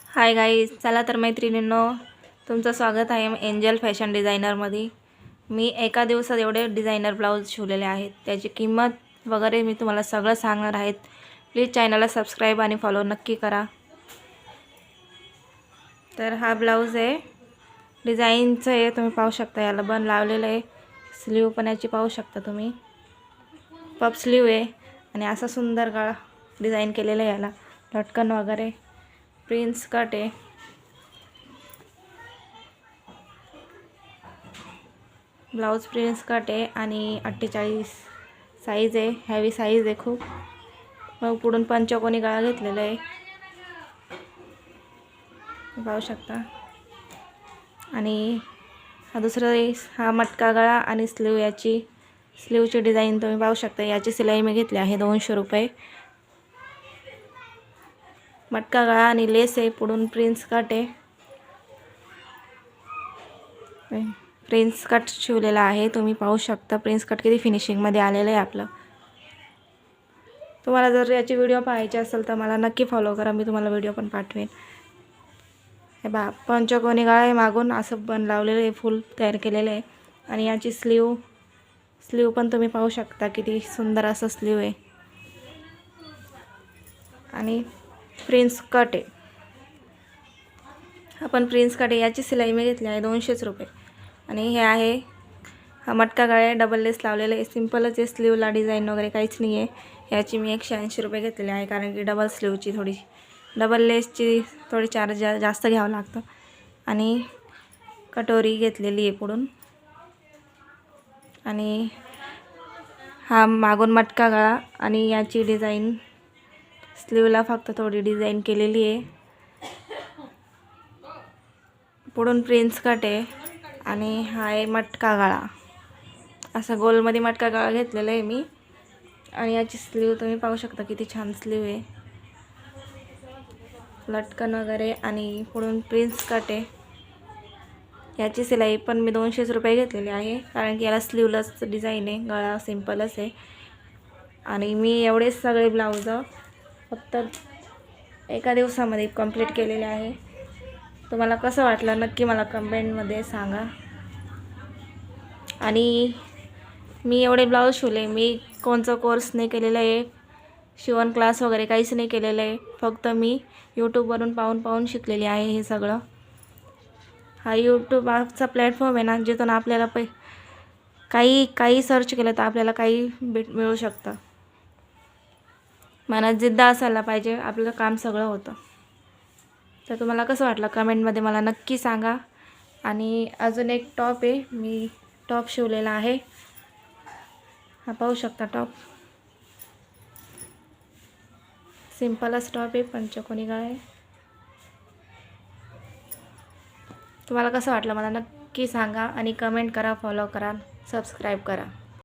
Hi guys, चला तर मैत्रिणींनो, तुमचं स्वागत आहे एंजल फॅशन डिझायनरमध्ये। मी एका दिवसात एवढे डिझायनर ब्लाऊज शिवलेले आहेत, त्याची किंमत वगैरे मी तुम्हाला सगळं सांगणार आहेत। प्लीज चॅनलला सबस्क्राईब आणि फॉलो नक्की करा। तर हा ब्लाऊज आहे, डिझाईनचं आहे, तुम्ही पाहू शकता। याला बन लावलेलं आहे, स्लीव पण याची पाहू शकता तुम्ही, पफ स्लीव आहे आणि असा सुंदर गळा डिझाइन केलेला आहे। याला लटकन वगैरे प्रिन्स कट आहे। ब्लाउज प्रिन्स कट आहे आणि 48 साईज आहे, हेवी साईज आहे खूप। मग पुढून पंचकोनी गळा घेतलेला आहे, पाहू शकता। आणि हा दुसरा हा मटका गळा आणि स्लीव, याची स्लीवची डिझाइन तुम्ही पाहू शकता। याची शिलाई मी घेतली आहे 200 रुपये। मटका गळा आणि लेस आहे, पुढून प्रिन्स कट आहे, प्रिन्स कट शिवलेला आहे, तुम्ही पाहू शकता। प्रिन्स कट किती फिनिशिंग मध्ये आलेलं आहे आपलं। तुम्हाला जर याची व्हिडिओ पाहायची असेल तर मला नक्की फॉलो करा, मी तुम्हाला व्हिडिओ पण पाठवेन। हे बा पंचकोनी गळा आहे, मागून असं बन लावलेलं आहे, फुल तयार केलेलं आहे। आणि याची स्लीव पण तुम्ही पाहू शकता, किती सुंदर असं स्लीव आहे। आणि प्रिन्स कट आहे, आपण प्रिन्स कट आहे, याची शिलाई मी घेतली आहे 200 रुपये। आणि हे आहे हा मटका गळा आहे, डबल लेस लावलेला आहे, सिंपलच आहे, स्लीवला डिझाइन वगैरे काहीच नाही आहे। याची मी 180 रुपये घेतलेली आहे, कारण की डबल स्लीवची डबल लेसची थोडी चार्ज जास्त घ्यावं लागतं। आणि कटोरी घेतलेली आहे पुढून। आणि हा मागून मटका गळा आणि याची डिझाइन स्लीवला फक्त थोडी डिझाइन केलेली आहे, पुढून प्रिन्स कट आहे। आणि हा आहे मटका गळा, असा गोलमध्ये मटका गळा घेतलेला आहे मी। आणि याची स्लीव तुम्ही पाहू शकता, किती छान स्लीव आहे, लटकन वगैरे। आणि पुढून प्रिन्स कट आहे, याची शिलाई पण मी 200 रुपये घेतलेली आहे, कारण की याला स्लीवलेस डिझाइन आहे, गळा सिंपलच आहे। आणि मी एवढेच सगळे ब्लाऊज फक्त एका दिवसामध्ये कंप्लीट केलेले आहे। तुम्हाला कसं वाटलं नक्की मला कमेंटमध्ये सांगा। आणि मी एवढे ब्लाऊज शिवले, मी कोणचा कोर्स नाही केलेला आहे, शिवण क्लास वगैरे काहीच नाही केलेलं आहे, फक्त मी यूट्यूबवरून पाहून शिकलेली आहे हे सगळं। हा यूट्यूब चा प्लॅटफॉर्म आहे ना, जिथून आपल्याला काही सर्च केलं तर आपल्याला काही मिळू शकतं। मनात जिद्द असायला पाहिजे, आपलं काम सगळं होतं। तर तुम्हाला कसं वाटलं कमेंटमध्ये मला नक्की सांगा। आणि अजून एक टॉप आहे, मी टॉप शिवलेला आहे, हा पाहू शकता। टॉप सिंपलच टॉप आहे, पंचकोनी गळा आहे। तुम्हाला कसं वाटलं मला नक्की सांगा आणि कमेंट करा, फॉलो करा, सबस्क्राईब करा।